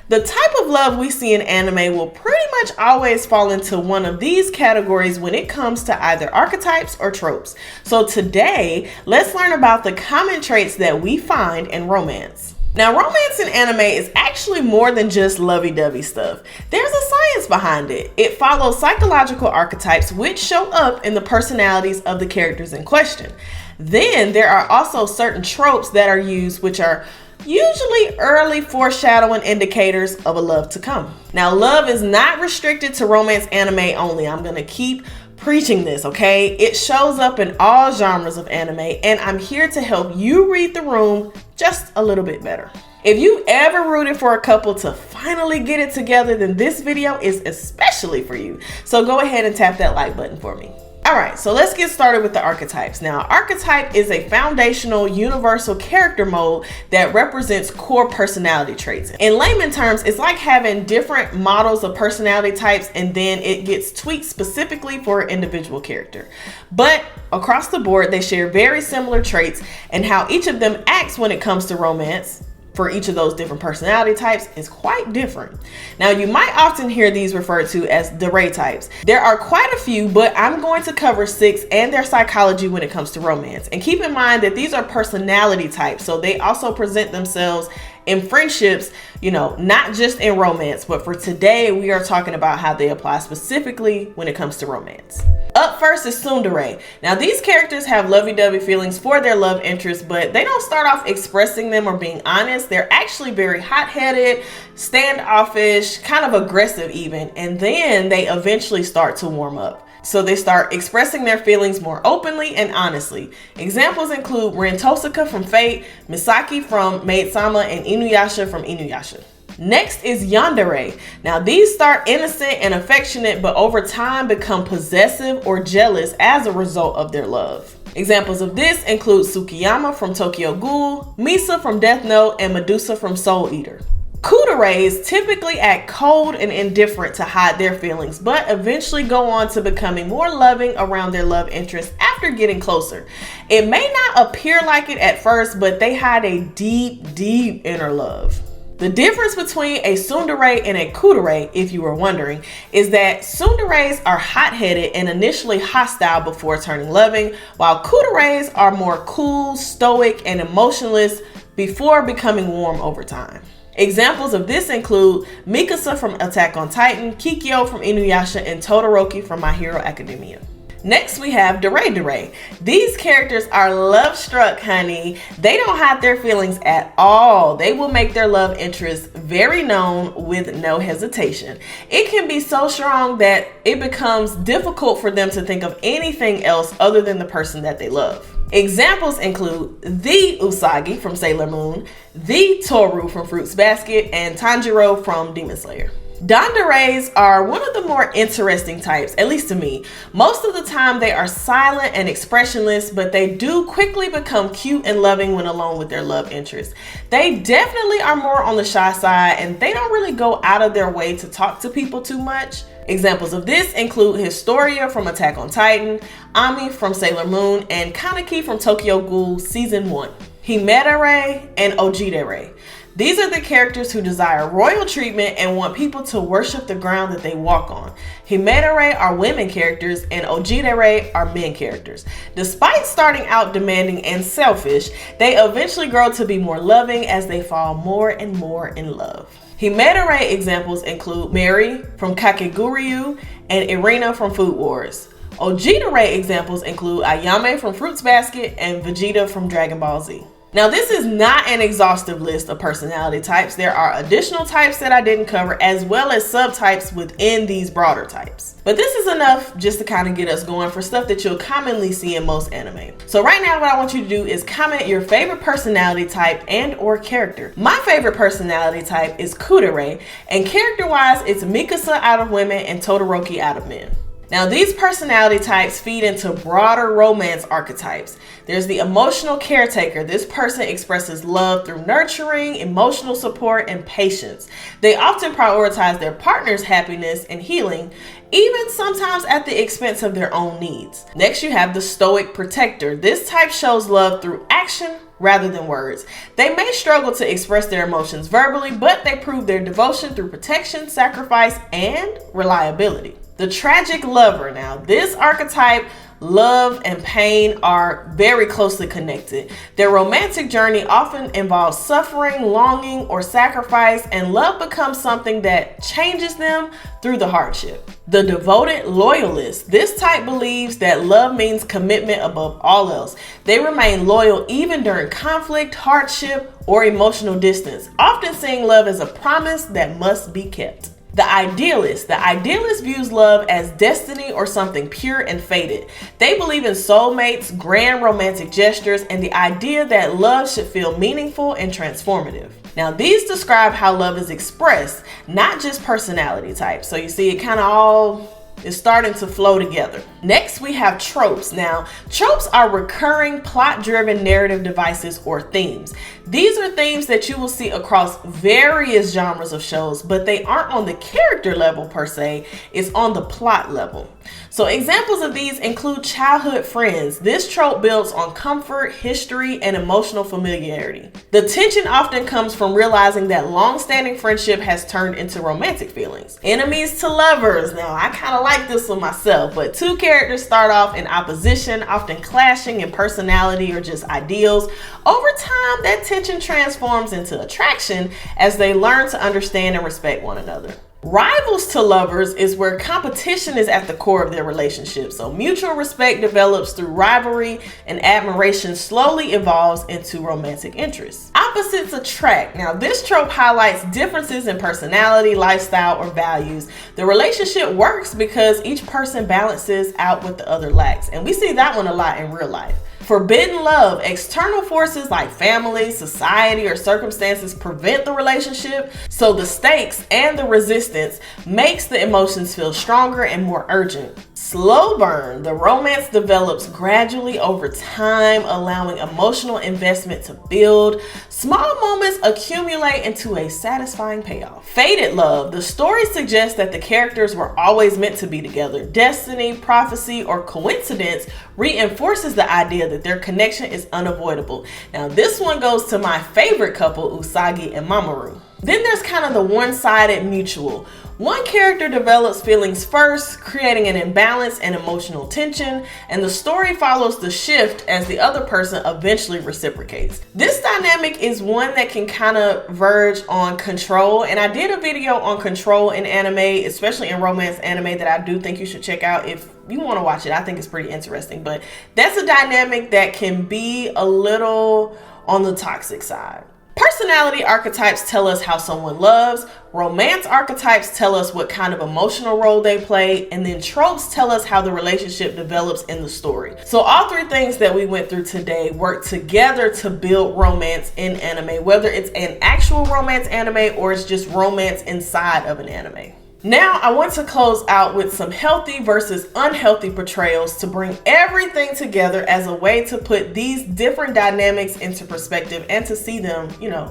The type of love we see in anime will pretty much always fall into one of these categories when it comes to either archetypes or tropes. So today, let's learn about the common traits that we find in romance. Now, romance in anime is actually more than just lovey-dovey stuff. There's a science behind it. It follows psychological archetypes which show up in the personalities of the characters in question. Then there are also certain tropes that are used which are usually early foreshadowing indicators of a love to come. Now, love is not restricted to romance anime only. I'm gonna keep preaching this, okay? It shows up in all genres of anime, and I'm here to help you read the room just a little bit better. If you've ever rooted for a couple to finally get it together, then this video is especially for you. So go ahead and tap that like button for me. All right, so let's get started with the archetypes. Now, archetype is a foundational universal character mode that represents core personality traits. In layman terms, it's like having different models of personality types and then it gets tweaked specifically for an individual character. But across the board, they share very similar traits, and how each of them acts when it comes to romance for each of those different personality types is quite different. Now, you might often hear these referred to as Dere types. There are quite a few, but I'm going to cover 6 and their psychology when it comes to romance. And keep in mind that these are personality types, so they also present themselves in friendships, not just in romance, but for today, we are talking about how they apply specifically when it comes to romance. Up first is tsundere. Now, these characters have lovey-dovey feelings for their love interest, but they don't start off expressing them or being honest. They're actually very hot-headed, standoffish, kind of aggressive even, and then they eventually start to warm up. So they start expressing their feelings more openly and honestly. Examples include Rin Tosaka from Fate, Misaki from Maid-sama, and Inuyasha from Inuyasha. Next is yandere. Now, these start innocent and affectionate, but over time become possessive or jealous as a result of their love. Examples of this include Tsukiyama from Tokyo Ghoul, Misa from Death Note, and Medusa from Soul Eater. Kuderes typically act cold and indifferent to hide their feelings, but eventually go on to becoming more loving around their love interest after getting closer. It may not appear like it at first, but they hide a deep, deep inner love. The difference between a tsundere and a kudere, if you were wondering, is that tsunderes are hot-headed and initially hostile before turning loving, while kuderes are more cool, stoic, and emotionless before becoming warm over time. Examples of this include Mikasa from Attack on Titan, Kikyo from Inuyasha, and Todoroki from My Hero Academia. Next, we have Dere. These characters are love-struck, honey. They don't hide their feelings at all. They will make their love interest very known with no hesitation. It can be so strong that it becomes difficult for them to think of anything else other than the person that they love. Examples include the Usagi from Sailor Moon, the Toru from Fruits Basket, and Tanjiro from Demon Slayer. Danderes are one of the more interesting types, at least to me. Most of the time they are silent and expressionless, but they do quickly become cute and loving when alone with their love interest. They definitely are more on the shy side, and they don't really go out of their way to talk to people too much. Examples of this include Historia from Attack on Titan, Ami from Sailor Moon, and Kaneki from Tokyo Ghoul Season 1. Himedare and Ojidere. These are the characters who desire royal treatment and want people to worship the ground that they walk on. Himedare are women characters and Ojidere are men characters. Despite starting out demanding and selfish, they eventually grow to be more loving as they fall more and more in love. Himedare examples include Mary from Kakeguryu and Irina from Food Wars. Ojidere examples include Ayame from Fruits Basket and Vegeta from Dragon Ball Z. Now, this is not an exhaustive list of personality types. There are additional types that I didn't cover, as well as subtypes within these broader types. But this is enough just to kind of get us going for stuff that you'll commonly see in most anime. So right now, what I want you to do is comment your favorite personality type and or character. My favorite personality type is Kudere, and character-wise, it's Mikasa out of women and Todoroki out of men. Now, these personality types feed into broader romance archetypes. There's the emotional caretaker. This person expresses love through nurturing, emotional support, and patience. They often prioritize their partner's happiness and healing, even sometimes at the expense of their own needs. Next, you have the stoic protector. This type shows love through action rather than words. They may struggle to express their emotions verbally, but they prove their devotion through protection, sacrifice, and reliability. The tragic lover. Now, this archetype, love and pain are very closely connected. Their romantic journey often involves suffering, longing, or sacrifice, and love becomes something that changes them through the hardship. The devoted loyalist. This type believes that love means commitment above all else. They remain loyal even during conflict, hardship, or emotional distance, often seeing love as a promise that must be kept. The idealist. The idealist views love as destiny or something pure and fated. They believe in soulmates, grand romantic gestures, and the idea that love should feel meaningful and transformative. Now, these describe how love is expressed, not just personality types. So you see it kind of all is starting to flow together. Next, we have tropes. Now, tropes are recurring plot-driven narrative devices or themes. These are themes that you will see across various genres of shows, but they aren't on the character level per se, it's on the plot level. So examples of these include childhood friends. This trope builds on comfort, history, and emotional familiarity. The tension often comes from realizing that long-standing friendship has turned into romantic feelings. Enemies to lovers. Now, I kind of like this one myself, but two characters start off in opposition, often clashing in personality or just ideals. Over time, that tension transforms into attraction as they learn to understand and respect one another. Rivals to lovers is where competition is at the core of their relationship. So mutual respect develops through rivalry, and admiration slowly evolves into romantic interest. Opposites attract. Now, this trope highlights differences in personality, lifestyle, or values. The relationship works because each person balances out what the other lacks. And we see that one a lot in real life. Forbidden love. External forces like family, society, or circumstances prevent the relationship, so the stakes and the resistance makes the emotions feel stronger and more urgent. Slow burn. The romance develops gradually over time, allowing emotional investment to build. Small moments accumulate into a satisfying payoff. Fated love. The story suggests that the characters were always meant to be together. Destiny, prophecy, or coincidence reinforces the idea that their connection is unavoidable. Now, this one goes to my favorite couple, Usagi and Mamoru. Then there's kind of the one-sided mutual. One character develops feelings first, creating an imbalance and emotional tension, and the story follows the shift as the other person eventually reciprocates. This dynamic is one that can kind of verge on control, and I did a video on control in anime, especially in romance anime, that I do think you should check out if you want to watch it. I think it's pretty interesting, but that's a dynamic that can be a little on the toxic side. Personality archetypes tell us how someone loves. Romance archetypes tell us what kind of emotional role they play. And then tropes tell us how the relationship develops in the story. So all three things that we went through today work together to build romance in anime, whether it's an actual romance anime or it's just romance inside of an anime. Now, I want to close out with some healthy versus unhealthy portrayals to bring everything together as a way to put these different dynamics into perspective and to see them,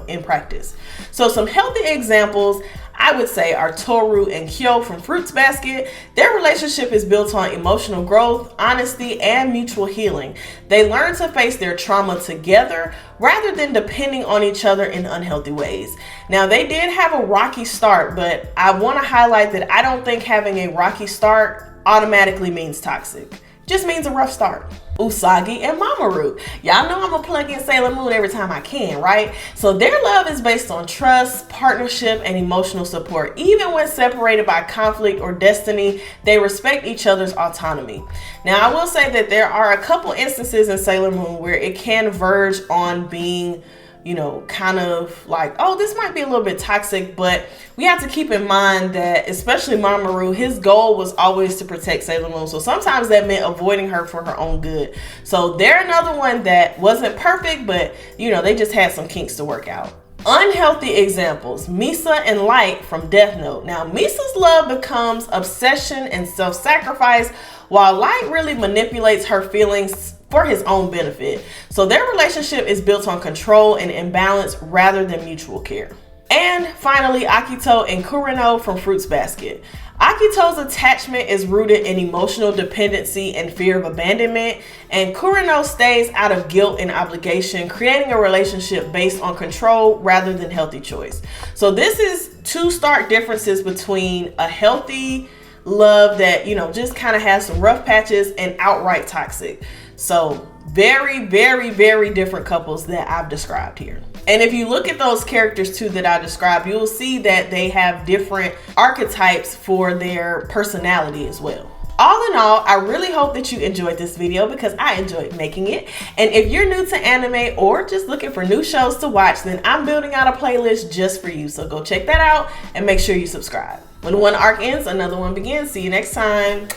in practice. So some healthy examples I would say are Toru and Kyo from Fruits Basket. Their relationship is built on emotional growth, honesty, and mutual healing. They learn to face their trauma together rather than depending on each other in unhealthy ways. Now, they did have a rocky start, but I want to highlight that I don't think having a rocky start automatically means toxic. Just means a rough start. Usagi and Mamoru. Y'all know I'm gonna plug in Sailor Moon every time I can, right? So their love is based on trust, partnership, and emotional support. Even when separated by conflict or destiny, they respect each other's autonomy. Now, I will say that there are a couple instances in Sailor Moon where it can verge on being kind of like, oh, this might be a little bit toxic, but we have to keep in mind that, especially Mamoru, his goal was always to protect Sailor Moon. So sometimes that meant avoiding her for her own good. So they're another one that wasn't perfect, but they just had some kinks to work out. Unhealthy examples, Misa and Light from Death Note. Now, Misa's love becomes obsession and self-sacrifice, while Light really manipulates her feelings for his own benefit. So their relationship is built on control and imbalance rather than mutual care. And finally, Akito and Kureno from Fruits Basket. Akito's attachment is rooted in emotional dependency and fear of abandonment, and Kureno stays out of guilt and obligation, creating a relationship based on control rather than healthy choice. So this is two stark differences between a healthy love that, just kind of has some rough patches and outright toxic. So very, very, very different couples that I've described here. And if you look at those characters too that I described, you will see that they have different archetypes for their personality as well. All in all, I really hope that you enjoyed this video because I enjoyed making it. And if you're new to anime or just looking for new shows to watch, then I'm building out a playlist just for you. So go check that out and make sure you subscribe. When one arc ends, another one begins. See you next time.